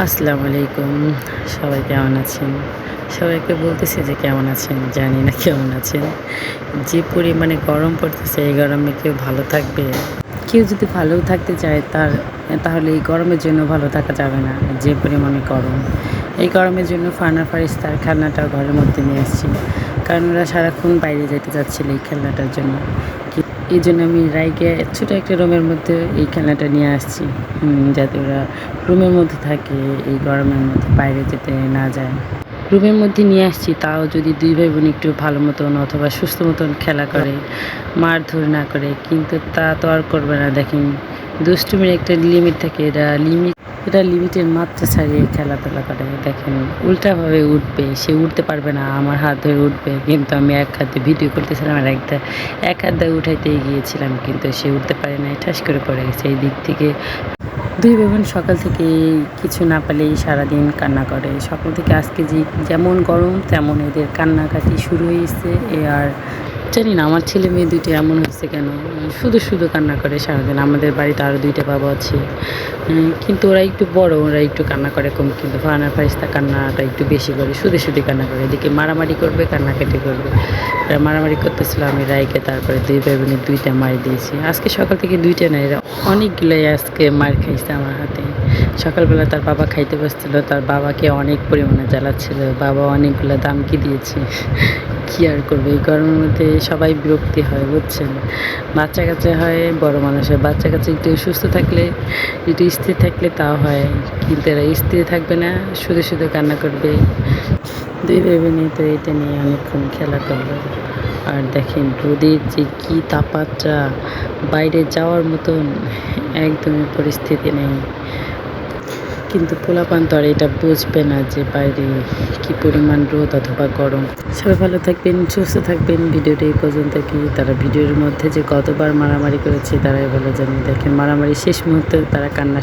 আসসালামু আলাইকুম। সবাই কেমন আছেন? সবাইকে বলতেছি যে কেমন আছেন? জানি না কেমন আছেন। যে পরিমাণে গরম পড়তেছে এই গরমে কেউ ভালো থাকবে? কেউ যদি ভালোও থাকতে চায় তাহলে এই গরমের জন্য ভালো থাকা যাবে না। যে পরিমাণে গরম। এই গরমের জন্য ফারহানা ফারিস্তার খেলনাটাও ঘরের মধ্যে নিয়ে এসেছি। কারণ ওরা সারাক্ষণ বাইরে যেতে চাচ্ছিল এই খেলনাটার জন্য। এইজন্য আমি রাইগে ছোটো একটা রুমের মধ্যে এই খেলনাটা নিয়ে আসছি। যাতে ওরা রুমের মধ্যে থাকে, এই গরমের মধ্যে বাইরে যেতে না যায়। রুমের মধ্যে নিয়ে আসছি, তাও যদি ২ ভাই বোন একটু ভালো মতন অথবা সুস্থ মতন খেলা করে, মারধর না করে, কিন্তু তা তো আর করবে না। দেখেন, দুষ্টুমির একটা লিমিট থাকে, এটা লিমিটের মাত্রা ছাড়িয়ে খেলাধুলা করে। দেখেন, উল্টাভাবে উঠবে, সে উঠতে পারবে না, আমার হাত ধরে উঠবে, কিন্তু আমি এক হাতে ভিডিও করতেছিলাম আর এক হাত দিয়ে উঠাইতেই গিয়েছিলাম, কিন্তু সে উঠতে পারে নাই, ঠাস করে পড়ে গেছে। এই দিক থেকে ২ ভাই বোন সকাল থেকে কিছু না পেলেই সারাদিন কান্না করে। সকাল থেকে আজকে যেমন গরম তেমন এদের কান্নাকাটি শুরু হয়েছে। আর জানি না আমার ছেলে মেয়ে ২টো এমন হচ্ছে কেন, শুধু কান্না করে সারাদিন। আমাদের বাড়িতে আরও ২টা বাবু আছে, কিন্তু ওরা একটু বড়, ওরা একটু কান্না করে কম, কিন্তু ফারহানা ফারিস্তা কান্নাটা একটু বেশি করে, শুধু কান্না করে। এদিকে মারামারি করবে, কান্নাকাটি করবে। এরা মারামারি করতেছিল, আমি রাইকে তারপরে ২ ভাই বোনের ২টা মার দিয়েছি। আজকে সকাল থেকে ২টা না, এরা অনেকগুলোই আজকে মার খাইছে আমার হাতে। সকালবেলা তার বাবা খাইতে বসছিল, তার বাবাকে অনেক পরিমাণে জ্বালাচ্ছিল, বাবা অনেকগুলো দামকি দিয়েছে। কী আর করবে, এই গরমের মধ্যে সবাই বিরক্তি হয়, বুঝছেন। বাচ্চা কাচ্চা হয়, বড় মানুষ হয়। বাচ্চা কাচ্চা একটু সুস্থ থাকলে, একটু স্থির থাকলে তাও হয়, কিন্তু এরা স্থির থাকবে না, শুধু কান্না করবে। ২ ভাই বোনই তো এটা নিয়ে অনেকক্ষণ খেলা করলো। আর দেখেন রোদের যে কী তাপমাত্রা, বাইরে যাওয়ার মতন একদমই পরিস্থিতি নেই। কিন্তু পোলাপান তো আর এটা বুঝবে না যে বাইরে কী পরিমাণ রোদ অথবা গরম। সবাই ভালো থাকবেন, সুস্থ থাকবেন। ভিডিওটা এই পর্যন্ত। কি তারা ভিডিওর মধ্যে যে কতবার মারামারি করেছে তারাই ভালো জানে। দেখেন, মারামারি শেষ মুহূর্তে তারা কান্না